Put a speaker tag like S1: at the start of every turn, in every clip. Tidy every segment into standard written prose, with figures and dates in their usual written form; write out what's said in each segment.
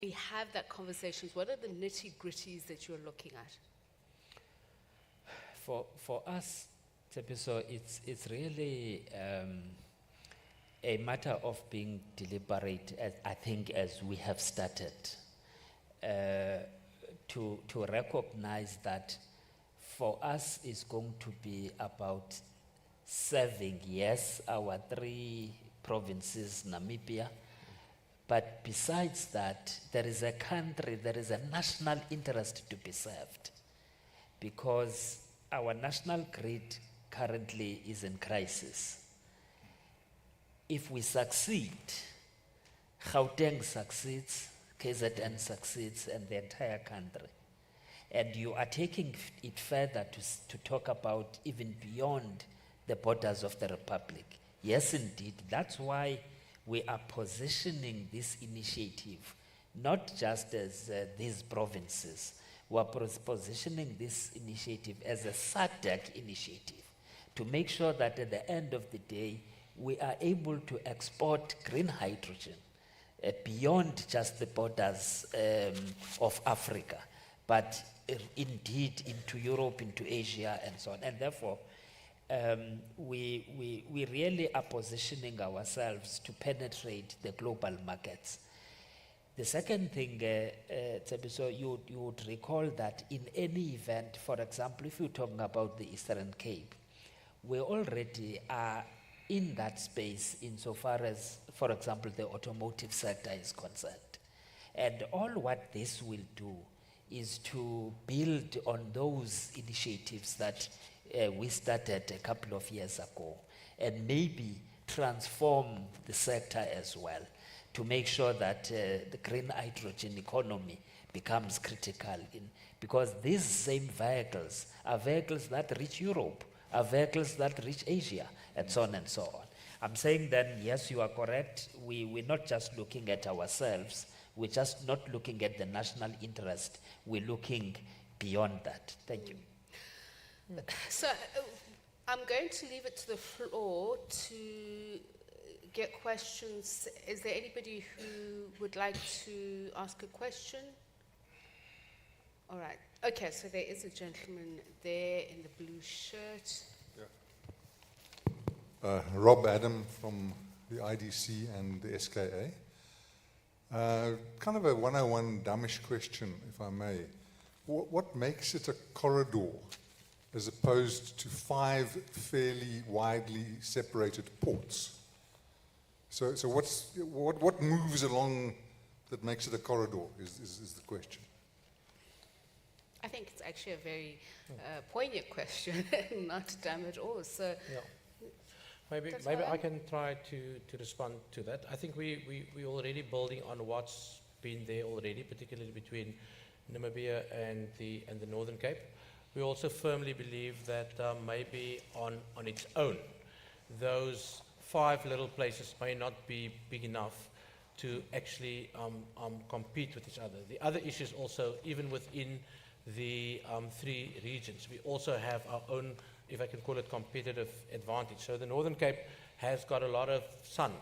S1: we have that conversation, what are the nitty-gritties that you're looking at?
S2: For us, Tepiso, it's really a matter of being deliberate, I think, as we have started, to recognize that for us it's going to be about serving, yes, our 3 provinces, Namibia, but besides that, there is a country, there is a national interest to be served, because our national grid currently is in crisis. If we succeed, Gauteng succeeds, KZN succeeds, and the entire country. And you are taking it further to talk about even beyond the borders of the Republic. Yes, indeed, that's why we are positioning this initiative, not just as these provinces. We are positioning this initiative as a SADC initiative to make sure that at the end of the day, we are able to export green hydrogen beyond just the borders of Africa, but indeed into Europe, into Asia, and so on. And therefore, we really are positioning ourselves to penetrate the global markets. The second thing, Tsebiso, you would recall that in any event, for example, if you're talking about the Eastern Cape, we already are in that space insofar as, for example, the automotive sector is concerned. And all what this will do is to build on those initiatives that we started a couple of years ago, and maybe transform the sector as well, to make sure that the green hydrogen economy becomes critical, because these same vehicles are vehicles that reach Europe, are vehicles that reach Asia, and so on and so on. I'm saying then, yes, you are correct. We're not just looking at ourselves. We're just not looking at the national interest. We're looking beyond that. Thank you.
S1: So I'm going to leave it to the floor to get questions. Is there anybody who would like to ask a question? All right. Okay, so there is a gentleman there in the blue shirt.
S3: Rob Adam from the IDC and the SKA. Kind of a 101 dummish question, if I may. What makes it a corridor as opposed to 5 fairly widely separated ports? So what moves along that makes it a corridor is the question.
S1: I think it's actually a very poignant question, not dumb at all. So.
S4: Yeah. Maybe I can try to respond to that. I think we're already building on what's been there already, particularly between Namibia and the Northern Cape. We also firmly believe that maybe on its own, those 5 little places may not be big enough to actually compete with each other. The other issue is also, even within the 3 regions, we also have our own, if I can call it, competitive advantage. So the Northern Cape has got a lot of sun.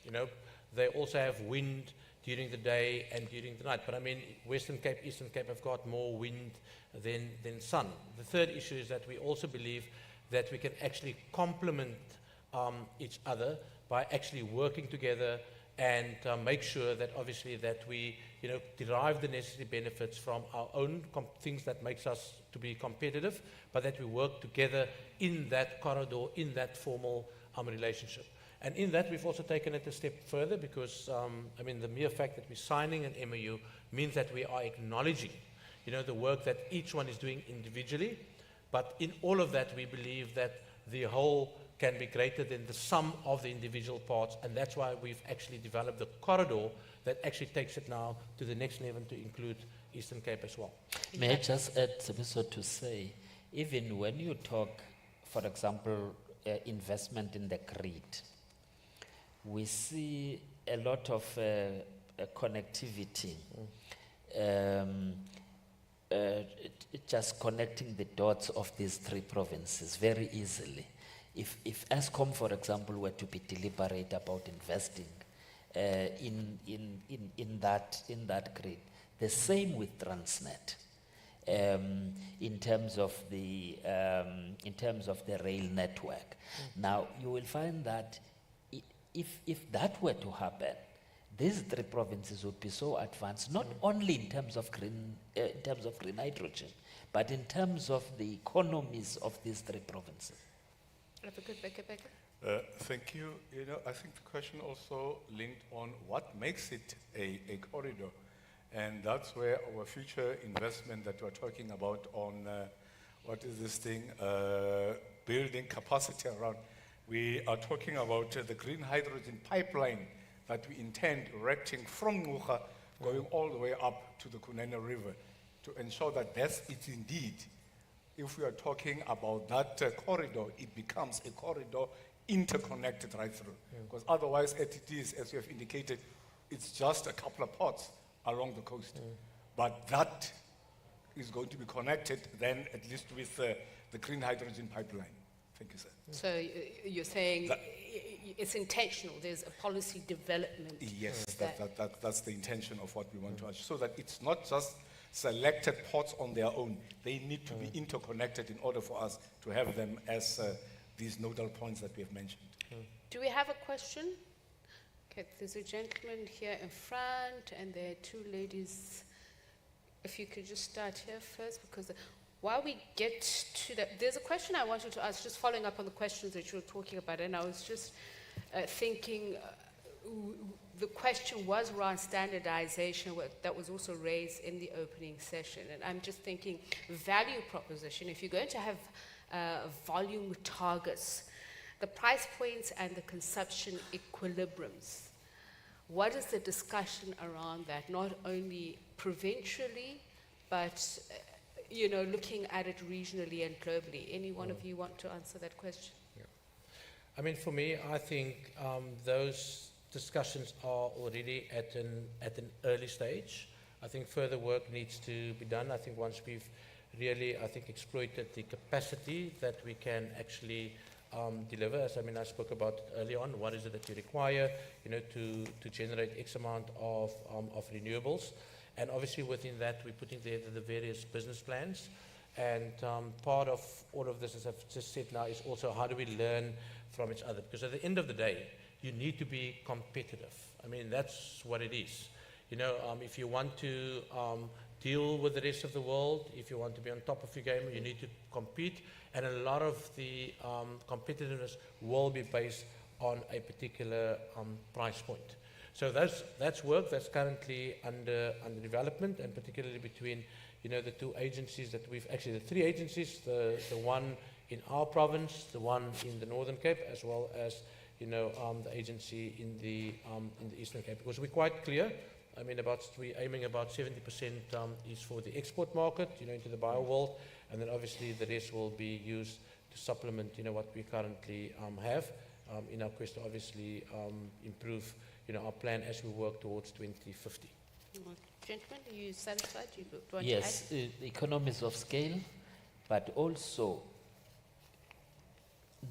S4: You know, they also have wind during the day and during the night. But I mean, Western Cape, Eastern Cape have got more wind than sun. The third issue is that we also believe that we can actually complement each other by actually working together and make sure that obviously that we, you know, derive the necessary benefits from our own things that makes us to be competitive, but that we work together in that corridor, in that formal relationship. And in that, we've also taken it a step further because, I mean, the mere fact that we're signing an MOU means that we are acknowledging, you know, the work that each one is doing individually. But in all of that, we believe that the whole can be greater than the sum of the individual parts, and that's why we've actually developed the corridor that actually takes it now to the next level to include Eastern Cape as well.
S2: May I just add, Sabiso, to say, even when you talk, for example, investment in the grid, we see a lot of connectivity, just connecting the dots of these 3 provinces very easily. If ESCOM, for example, were to be deliberate about investing in that grid. The same with Transnet. In terms of the rail network. Now you will find that if that were to happen, these three provinces would be so advanced, not only in terms of green hydrogen, but in terms of the economies of these three provinces.
S5: Thank you. You know, I think the question also linked on what makes it a corridor. And that's where our future investment that we're talking about on, what is this thing, building capacity around. We are talking about the green hydrogen pipeline that we intend erecting from Ngquga, going all the way up to the Kunene River, to ensure that that's it indeed. If we are talking about that corridor, it becomes a corridor interconnected right through. Because otherwise, as it is, as you have indicated, it's just a couple of ports along the coast. But that is going to be connected then at least with the green hydrogen pipeline. Thank you, sir.
S1: So you're saying it's intentional, there's a policy development.
S5: Yes, that's the intention of what we want to achieve. So that it's not just selected ports on their own. They need to be interconnected in order for us to have them as these nodal points that we have mentioned.
S1: Do we have a question? Okay, there's a gentleman here in front, and there are two ladies. If you could just start here first, because while we get to that, there's a question I wanted to ask, just following up on the questions that you were talking about, and I was just thinking, the question was around standardization that was also raised in the opening session, and I'm just thinking value proposition. If you're going to have volume targets, the price points and the consumption equilibriums, what is the discussion around that, not only provincially, but looking at it regionally and globally? Any one of you want to answer that question?
S4: I mean, for me, I think those discussions are already at an early stage. I think further work needs to be done. I think once we've really, exploited the capacity that we can actually deliver, as I spoke about early on, what is it that you require, to generate X amount of renewables. And obviously within that, we're putting there the various business plans. And part of all of this, as I've just said now, is also how do we learn from each other? Because at the end of the day, you need to be competitive. I mean, that's what it is. If you want to deal with the rest of the world, if you want to be on top of your game, you need to compete. And a lot of the competitiveness will be based on a particular price point. So that's work that's currently under development, and particularly between the two agencies that we've actually, the three agencies, the one in our province, the one in the Northern Cape, as well as the agency in the Eastern Cape. Because we're quite clear. I mean, we're aiming about 70% is for the export market, into the bio world, and then obviously the rest will be used to supplement, what we currently have in our quest to obviously improve, our plan as we work towards 2050.
S1: Gentlemen, are you satisfied? You want
S2: Yes,
S1: to add?
S2: economies of scale, but also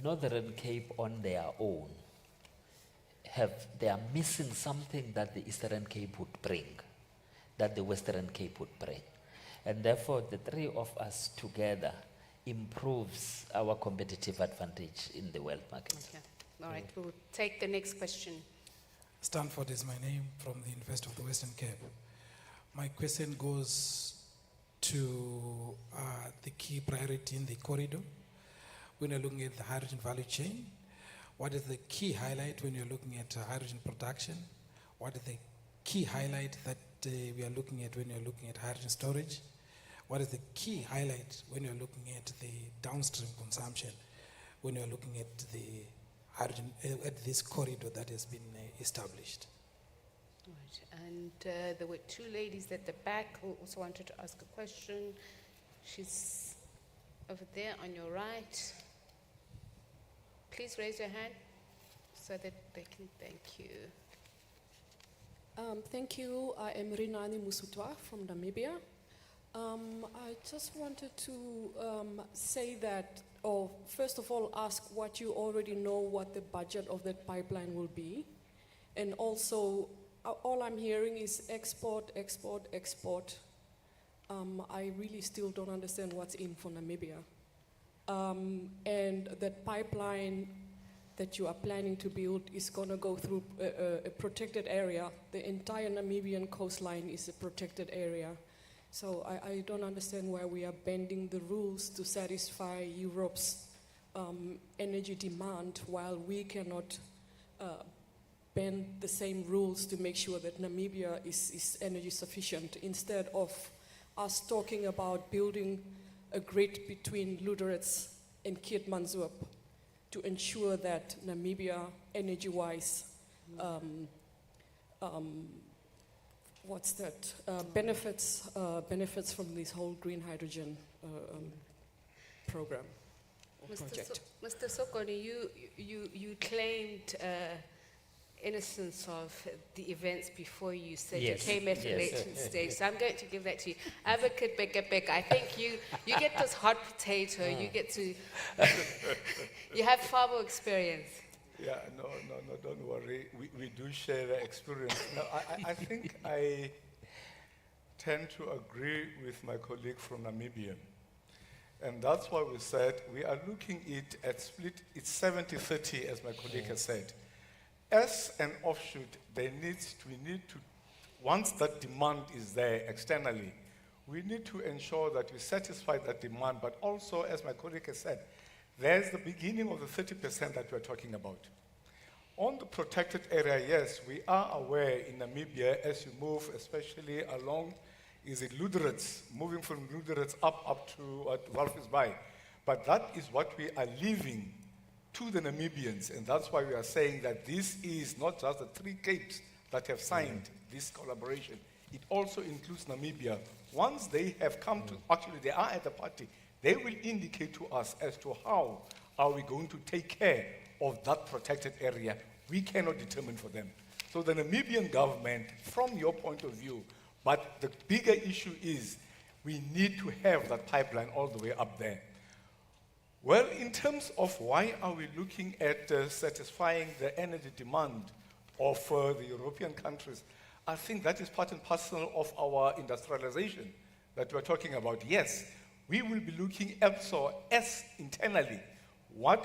S2: Northern Cape on their own they are missing something that the Eastern Cape would bring, that the Western Cape would bring. And therefore, the three of us together improves our competitive advantage in the world market.
S1: Okay. All right, we'll take the next question.
S6: Stanford is my name, from the University of the Western Cape. My question goes to the key priority in the corridor. When you're looking at the hydrogen value chain, what is the key highlight when you're looking at hydrogen production? What is the key highlight that we are looking at when you're looking at hydrogen storage? What is the key highlight when you're looking at the downstream consumption, when you're looking at the hydrogen, at this corridor that has been established?
S1: Right. And there were two ladies at the back who also wanted to ask a question. She's over there on your right. Please raise your hand so that they can thank you.
S7: Thank you. I am Rinani Musutwa from Namibia. I just wanted to say that, or first of all, ask what you already know what the budget of that pipeline will be. And also, all I'm hearing is export, export, export. I really still don't understand what's in for Namibia. And that pipeline that you are planning to build is going to go through a protected area. The entire Namibian coastline is a protected area. So I don't understand why we are bending the rules to satisfy Europe's energy demand while we cannot bend the same rules to make sure that Namibia is energy sufficient, instead of us talking about building a grid between Luderitz and Keetmanshoop to ensure that Namibia, energy-wise, benefits from this whole green hydrogen program or project.
S1: Mr. Sokoni, you claimed innocence of the events before you said
S2: Yes,
S1: you came at a
S2: yes.
S1: later stage. So I'm going to give that to you. Advocate Beka, I think you get this hot potato. You get to, you have far more experience.
S5: Yeah, no, don't worry. We do share the experience. No, I think I tend to agree with my colleague from Namibia. And that's why we said we are looking at split, it's 70-30, as my colleague has said. As an offshoot, we need to, once that demand is there externally, we need to ensure that we satisfy that demand, but also, as my colleague has said, there's the beginning of the 30% that we're talking about. On the protected area, yes, we are aware in Namibia, as you move, especially along, is it Luderitz, moving from Luderitz up to Walvis Bay. But that is what we are leaving to the Namibians, and that's why we are saying that this is not just the 3 capes that have signed this collaboration. It also includes Namibia. Once they have come to, actually they are at the party, they will indicate to us as to how are we going to take care of that protected area. We cannot determine for them. So the Namibian government, from your point of view, but the bigger issue is we need to have that pipeline all the way up there. Well, in terms of why are we looking at satisfying the energy demand of the European countries, I think that is part and parcel of our industrialization that we're talking about. Yes, we will be looking also as internally,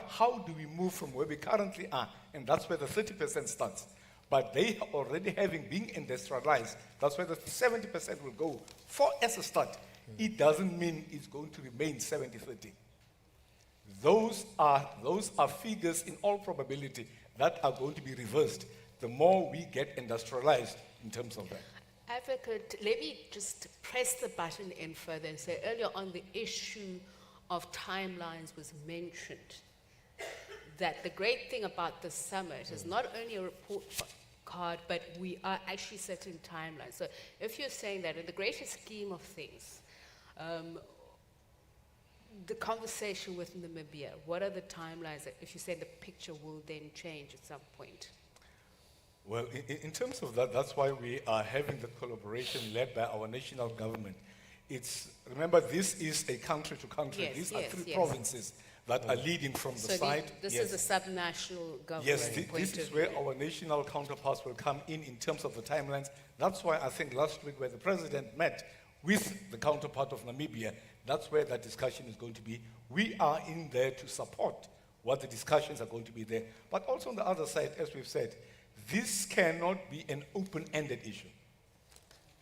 S5: how do we move from where we currently are, and that's where the 30% starts. But they already having been industrialized, that's where the 70% will go. For as a start, it doesn't mean it's going to remain 70-30. Those are figures in all probability that are going to be reversed the more we get industrialized in terms of that.
S1: Advocate, let me just press the button in further and say earlier on the issue of timelines was mentioned. That the great thing about this summit is not only a report card, but we are actually setting timelines. So if you're saying that in the greater scheme of things, the conversation with Namibia, what are the timelines that, if you say the picture will then change at some point?
S5: Well, in terms of that, that's why we are having the collaboration led by our national government. Remember, this is a country to country.
S1: Yes,
S5: These are
S1: yes,
S5: 3
S1: yes.
S5: provinces that are leading from the
S1: So
S5: side.
S1: this
S5: Yes.
S1: is a subnational government
S5: Yes,
S1: point
S5: this is
S1: of
S5: where
S1: view.
S5: our national counterparts will come in terms of the timelines. That's why I think last week where the president met with the counterpart of Namibia, that's where that discussion is going to be. We are in there to support what the discussions are going to be there. But also on the other side, as we've said, this cannot be an open-ended issue.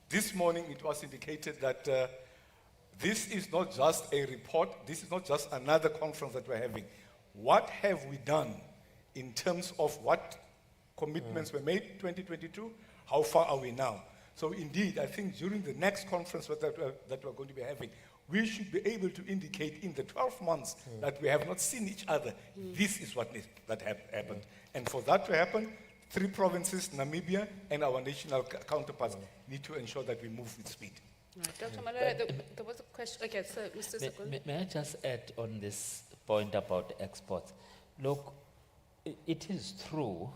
S5: This morning it was indicated that this is not just a report, this is not just another conference that we're having. What have we done in terms of what commitments were made in 2022? How far are we now? So indeed, I think during the next conference that we're going to be having, we should be able to indicate in the 12 months that we have not seen each other, this is what happened. And for that to happen, 3 provinces, Namibia, and our national counterparts need to ensure that we move with speed.
S1: Right. Dr. Malala, there was a question. Okay, so Mr. Sekun.
S2: May I just add on this point about exports? Look, it is true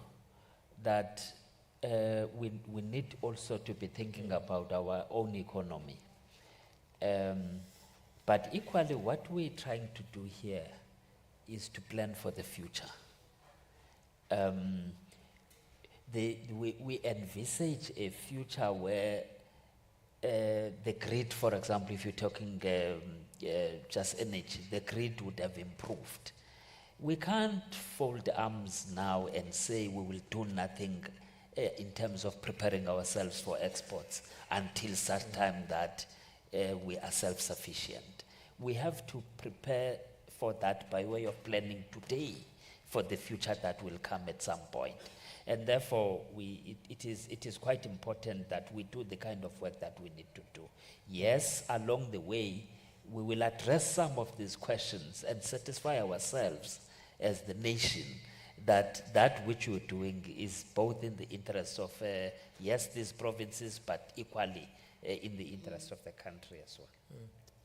S2: that we need also to be thinking about our own economy. But equally, what we're trying to do here is to plan for the future. we envisage a future where the grid, for example, if you're talking just energy, the grid would have improved. We can't fold arms now and say we will do nothing in terms of preparing ourselves for exports until such time that we are self-sufficient. We have to prepare for that by way of planning today for the future that will come at some point. And therefore, it is quite important that we do the kind of work that we need to do. Yes, along the way, we will address some of these questions and satisfy ourselves as the nation that which we're doing is both in the interest of, yes, these provinces, but equally in the interest of the country as well.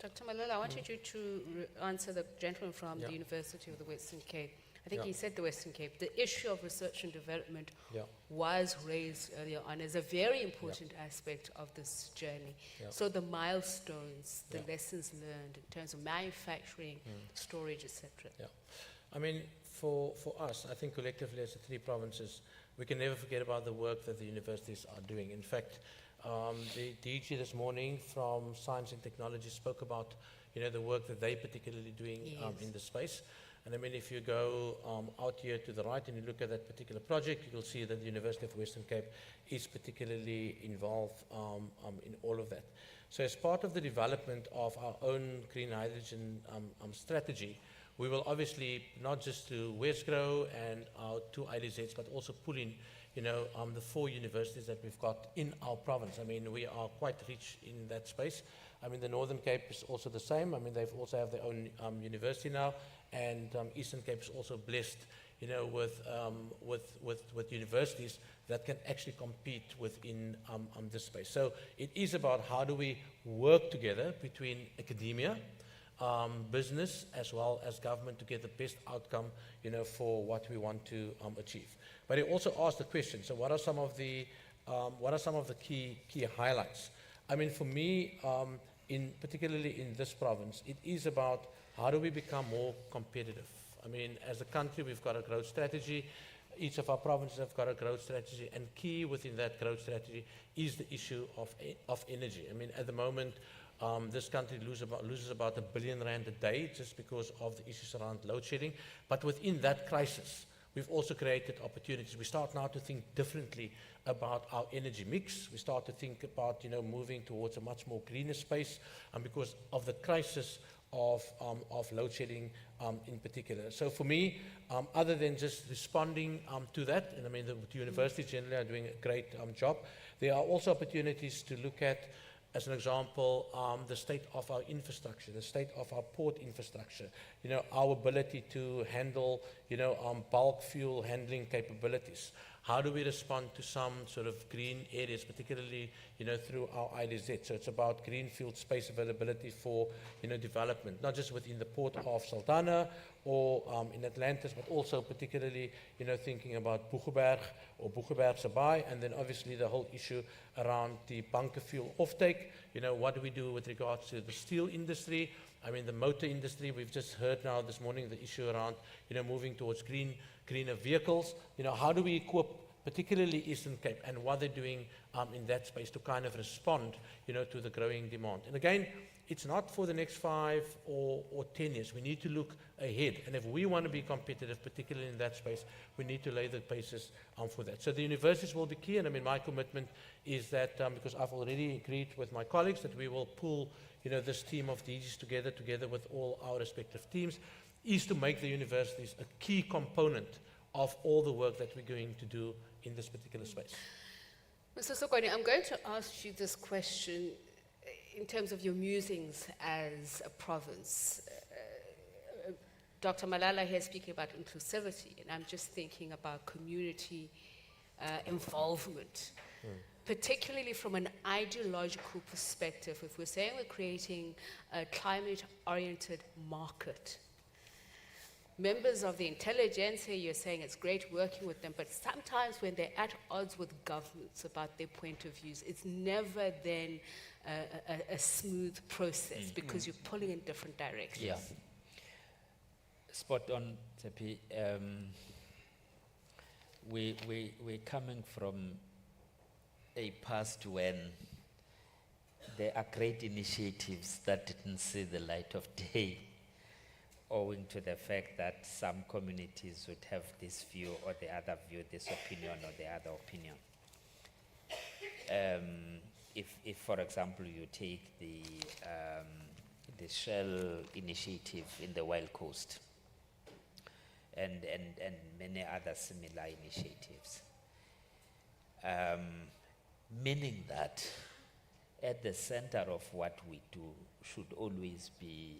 S1: Dr. Malala, I wanted you to answer the gentleman from the University of the Western Cape. I think he said the Western Cape. The issue of research and development was raised earlier on as a very important aspect of this journey. So the milestones, the lessons learned in terms of manufacturing, storage, etc.
S4: I mean, for us, I think collectively as the three provinces, we can never forget about the work that the universities are doing. In fact, the DG this morning from Science and Technology spoke about, the work that they're particularly doing in the space. And I mean, if you go out here to the right and you look at that particular project, you will see that the University of Western Cape is particularly involved in all of that. So as part of the development of our own green hydrogen strategy, we will obviously not just do Westgrow and our 2 IDZs, but also pull in, the 4 universities that we've got in our province. I mean, we are quite rich in that space. I mean, the Northern Cape is also the same. I mean, they've also have their own university now, and Eastern Cape is also blessed, with universities that can actually compete within this space. So it is about how do we work together between academia, business, as well as government to get the best outcome, for what we want to achieve. But he also asked the question. So, what are some of the key highlights? I mean, for me, particularly in this province, it is about how do we become more competitive. I mean, as a country, we've got a growth strategy. Each of our provinces have got a growth strategy, and key within that growth strategy is the issue of energy. I mean, at the moment, this country loses about R1 billion a day just because of the issues around load shedding. But within that crisis, we've also created opportunities. We start now to think differently about our energy mix. We start to think about, moving towards a much more greener space, because of the crisis of load shedding in particular. So for me, other than just responding to that, and I mean the universities generally are doing a great job, there are also opportunities to look at, as an example, the state of our infrastructure, the state of our port infrastructure, our ability to handle, bulk fuel handling capabilities. How do we respond to some sort of green areas, particularly, through our IDZ? So it's about greenfield space availability for, development, not just within the port of Saldanha or in Atlantis, but also particularly, thinking about Boegeberg or Boegebergse Baai, and then obviously the whole issue around the bunker fuel offtake. What do we do with regards to the steel industry? I mean, the motor industry, we've just heard now this morning the issue around, moving towards greener vehicles. How do we equip, particularly Eastern Cape, and what they're doing in that space to kind of respond, to the growing demand. And again, it's not for the next 5 or 10 years. We need to look ahead. And if we want to be competitive, particularly in that space, we need to lay the basis for that. So the universities will be key. And I mean, my commitment is that, because I've already agreed with my colleagues that we will pull, this team of DGs together with all our respective teams, is to make the universities a key component of all the work that we're going to do in this particular space.
S1: Mr. Sokwane, I'm going to ask you this question in terms of your musings as a province. Dr. Malala here speaking about inclusivity, and I'm just thinking about community involvement, particularly from an ideological perspective. If we're saying we're creating a climate-oriented market, members of the intelligentsia, you're saying it's great working with them, but sometimes when they're at odds with governments about their point of views, it's never then a smooth process because you're pulling in different directions.
S2: Yeah. Spot on, Tsepi. we're coming from a past when there are great initiatives that didn't see the light of day, owing to the fact that some communities would have this view or the other view, this opinion or the other opinion. If for example, you take the Shell initiative in the Wild Coast and many other similar initiatives, meaning that at the center of what we do should always be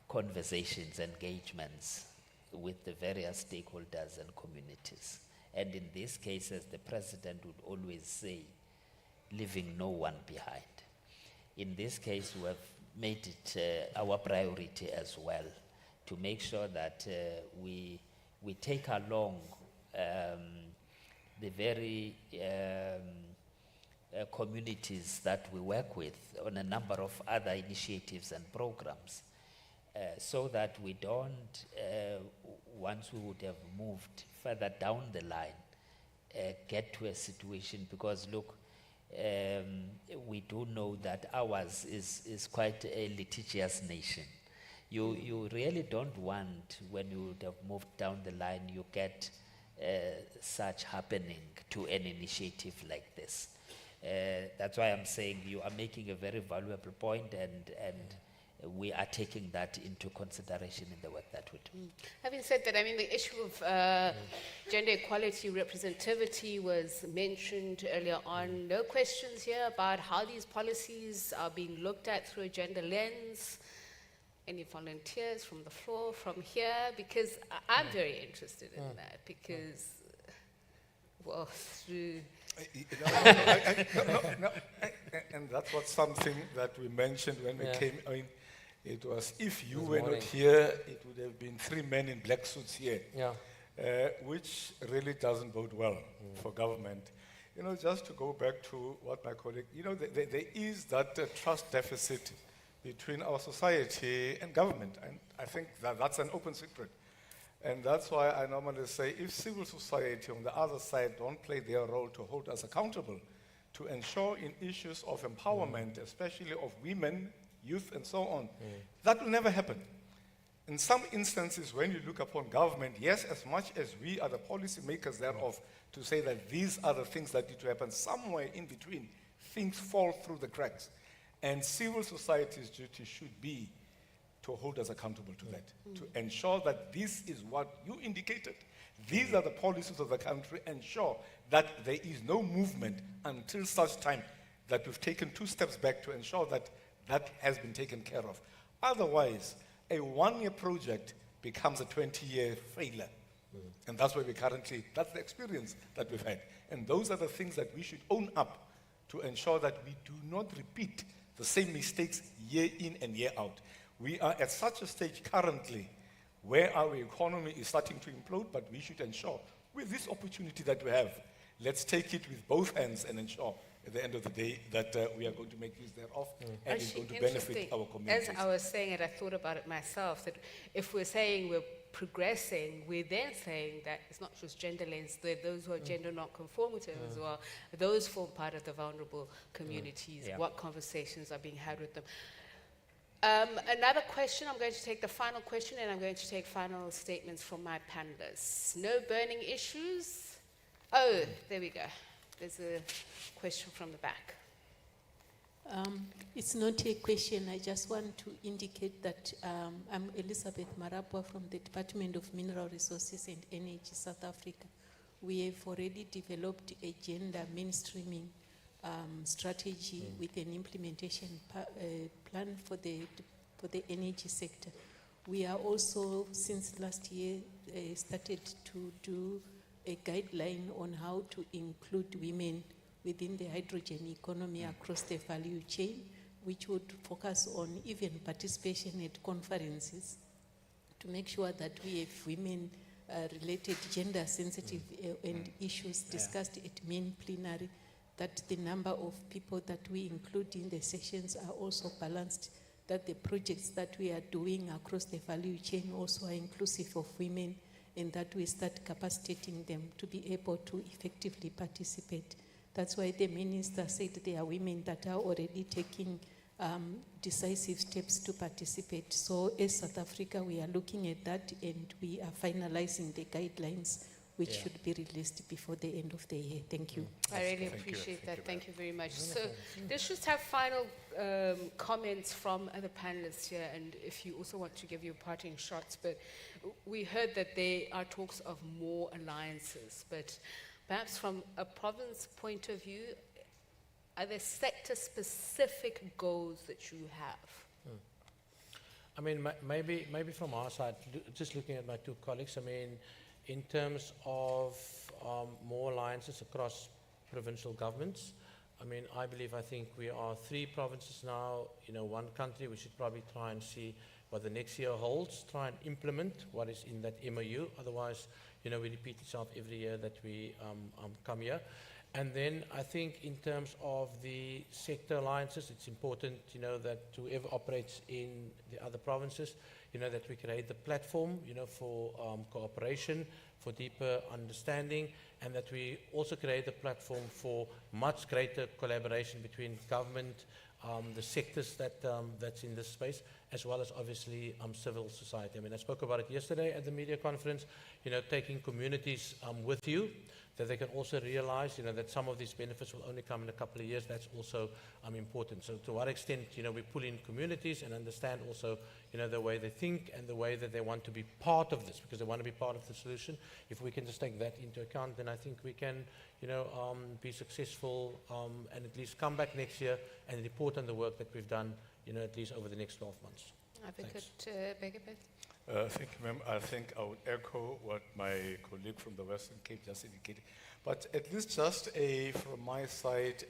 S2: conversations, engagements with the various stakeholders and communities. And in these cases, the president would always say, leaving no one behind. In this case, we have made it our priority as well to make sure that we take along the very communities that we work with on a number of other initiatives and programs, so that we don't, once we would have moved further down the line, get to a situation, because look, we do know that ours is quite a litigious nation. You really don't want, when you would have moved down the line, you get such happening to an initiative like this. That's why I'm saying you are making a very valuable point, and we are taking that into consideration in the work that we do.
S1: Having said that, I mean, the issue of gender equality representativity was mentioned earlier on. No questions here about how these policies are being looked at through a gender lens. Any volunteers from the floor, from here? Because I'm very interested in that, because, well, through...
S5: And that's what something that we mentioned when we
S4: Yeah.
S5: came in. It was, if you
S4: This
S5: were
S4: morning.
S5: not here, it would have been 3 men in black suits here,
S4: Yeah.
S5: which really doesn't bode well for government. You know, just to go back to what my colleague, you know, there is that trust deficit between our society and government, and I think that that's an open secret. And that's why I normally say, if civil society on the other side don't play their role to hold us accountable, to ensure in issues of empowerment, especially of women, youth, and so on, that will never happen. In some instances, when you look upon government, yes, as much as we are the policy makers thereof, to say that these are the things that need to happen, somewhere in between, things fall through the cracks. And civil society's duty should be to hold us accountable to that, to ensure that this is what you indicated. These are the policies of the country. Ensure that there is no movement until such time that we've taken 2 steps back to ensure that that has been taken care of. Otherwise, a 1-year project becomes a 20-year failure. And that's where we currently, that's the experience that we've had. And those are the things that we should own up to ensure that we do not repeat the same mistakes year in and year out. We are at such a stage currently where our economy is starting to implode, but we should ensure, with this opportunity that we have, let's take it with both hands and ensure at the end of the day that we are going to make use thereof and it's
S1: Actually,
S5: going to benefit
S1: interesting.
S5: our communities.
S1: As I was saying it, I thought about it myself, that if we're saying we're progressing, we're then saying that it's not just gender lens, there are those who are gender non-conformative as well. Those form part of the vulnerable communities.
S2: Yeah.
S1: What conversations are being had with them? Another question, I'm going to take the final question, and I'm going to take final statements from my panelists. No burning issues? Oh, there we go. There's a question from the back.
S8: It's not a question. I just want to indicate that I'm Elizabeth Marapwa from the Department of Mineral Resources and Energy, South Africa. We have already developed a gender mainstreaming strategy with an implementation plan for the energy sector. We are also, since last year, started to do a guideline on how to include women within the hydrogen economy across the value chain, which would focus on even participation at conferences to make sure that we have women-related gender-sensitive and issues discussed at main plenary, that the number of people that we include in the sessions are also balanced, that the projects that we are doing across the value chain also are inclusive of women, and that we start capacitating them to be able to effectively participate. That's why the minister said there are women that are already taking decisive steps to participate. So as South Africa, we are looking at that and we are finalizing the guidelines which
S4: Yeah.
S8: should be released before the end of the year. Thank you.
S1: I really
S5: Thank you.
S1: appreciate
S5: Thank
S1: that.
S5: you
S1: Thank you very much. So let's just have final comments from other panelists here, and if you also want to give your parting shots. But we heard that there are talks of more alliances, but perhaps from a province point of view, are there sector-specific goals that you have?
S4: I mean, maybe from our side, just looking at my two colleagues, I mean, in terms of more alliances across provincial governments, I mean, I think we are 3 provinces now, one country. We should probably try and see what the next year holds, try and implement what is in that MOU. Otherwise, we repeat itself every year that we come here. And then I think in terms of the sector alliances, it's important, that whoever operates in the other provinces, that we create the platform, for cooperation, for deeper understanding, and that we also create a platform for much greater collaboration between government, the sectors that's in this space, as well as obviously civil society. I mean, I spoke about it yesterday at the media conference, taking communities with you, that they can also realize, that some of these benefits will only come in a couple of years. That's also important. So to what extent, we pull in communities and understand also, the way they think and the way that they want to be part of this, because they want to be part of the solution. If we can just take that into account, then I think we can, be successful and at least come back next year and report on the work that we've done, at least over the next 12 months.
S1: Advocate Begabeth?
S5: Thank you, ma'am. I think I would echo what my colleague from the Western Cape just indicated. But at least just from my side,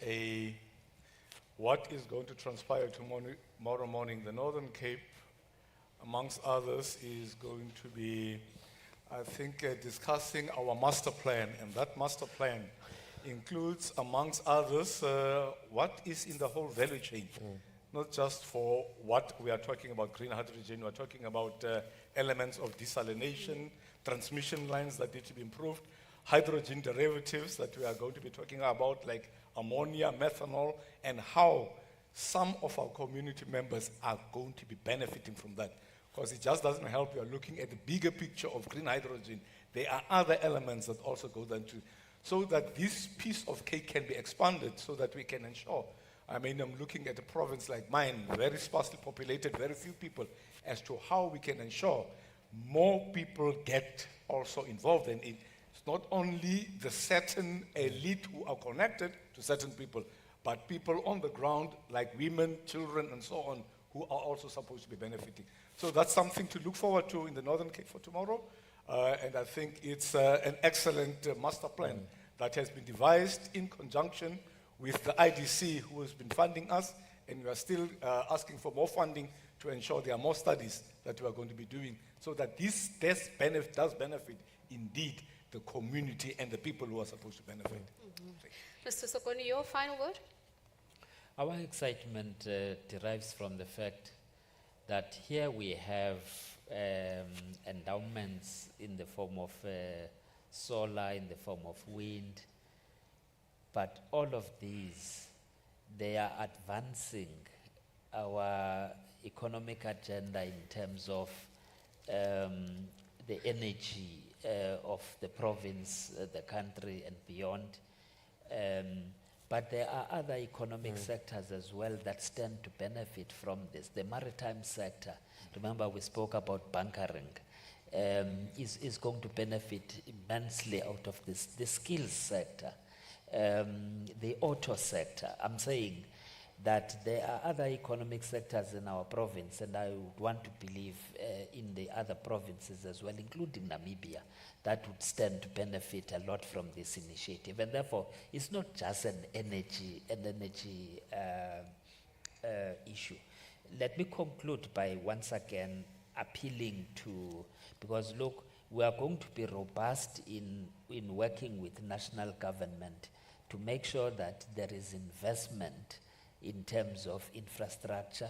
S5: what is going to transpire tomorrow morning. The Northern Cape, amongst others, is going to be, I think, discussing our master plan. And that master plan includes, amongst others, what is in the whole value chain. Not just for what we are talking about, green hydrogen, we're talking about elements of desalination, transmission lines that need to be improved, hydrogen derivatives that we are going to be talking about, like ammonia, methanol, and how some of our community members are going to be benefiting from that. Because it just doesn't help you are looking at the bigger picture of green hydrogen. There are other elements that also go down to, so that this piece of cake can be expanded so that we can ensure. I mean, I'm looking at a province like mine, very sparsely populated, very few people, as to how we can ensure more people get also involved in it. It's not only the certain elite who are connected to certain people, but people on the ground, like women, children, and so on, who are also supposed to be benefiting. So that's something to look forward to in the Northern Cape for tomorrow. And I think it's an excellent master plan that has been devised in conjunction with the IDC, who has been funding us, and we are still asking for more funding to ensure there are more studies that we are going to be doing, so that this does benefit indeed the community and the people who are supposed to benefit.
S1: Mr. Sokoni, your final word?
S2: Our excitement derives from the fact that here we have endowments in the form of solar, in the form of wind, but all of these, they are advancing our economic agenda in terms of the energy of the province, the country, and beyond. But there are other economic sectors as well that stand to benefit from this. The maritime sector, remember we spoke about bunkering, is going to benefit immensely out of this. The skills sector, the auto sector. I'm saying that there are other economic sectors in our province, and I would want to believe in the other provinces as well, including Namibia, that would stand to benefit a lot from this initiative. And therefore, it's not just an energy issue. Let me conclude by once again appealing to, because look, we are going to be robust in working with national government to make sure that there is investment in terms of infrastructure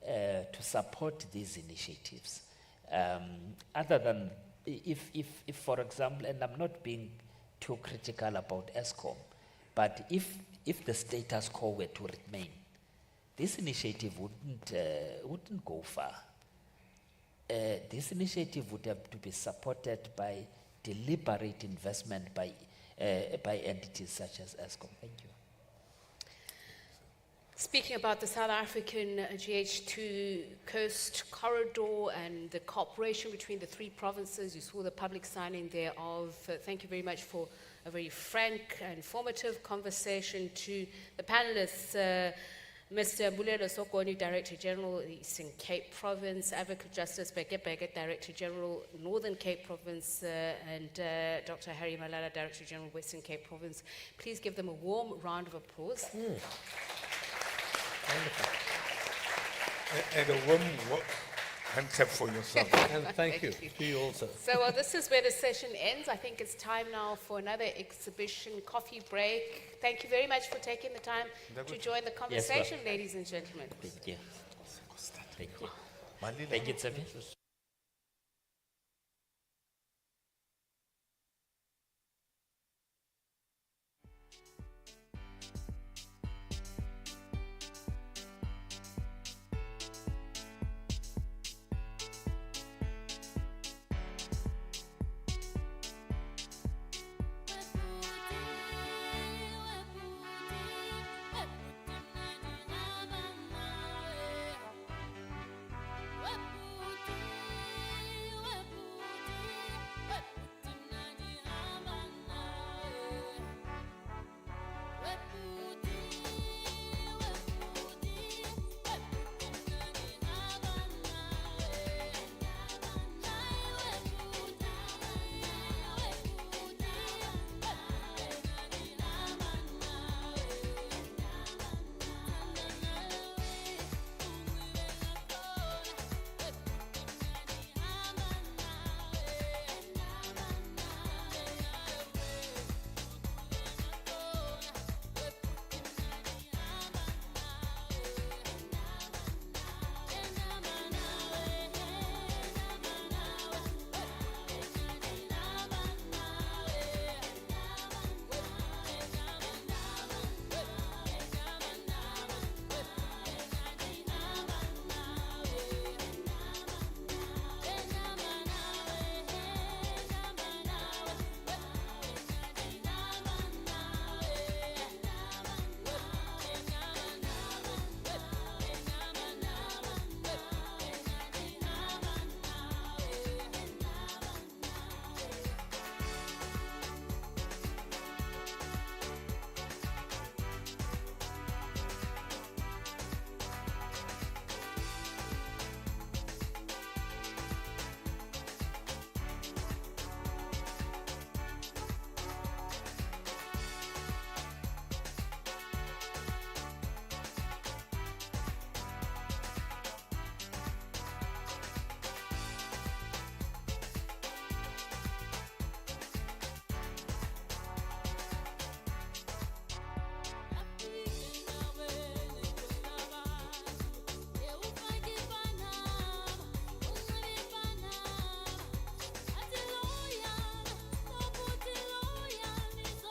S2: to support these initiatives. Other than if, for example, and I'm not being too critical about ESCOM, but if the status quo were to remain, this initiative wouldn't go far. This initiative would have to be supported by deliberate investment by entities such as ESCOM. Thank you.
S1: Speaking about the South African GH2 coast corridor and the cooperation between the three provinces, you saw the public signing thereof. Thank you very much for a very frank and informative conversation. To the panelists, Mr. Mbulelo Sokoni, Director General, Eastern Cape Province, Advocate Justice Beke, Director General, Northern Cape Province, and Dr. Harry Malala, Director General, Western Cape Province. Please give them a warm round of applause.
S5: And a warm hand clap for yourself.
S4: And thank you to you also.
S1: So, well, this is where the session ends. I think it's time now for another exhibition coffee break. Thank you very much for taking the time to join the conversation, ladies and gentlemen.
S2: Thank you. Thank you. Thank you, Tsebi.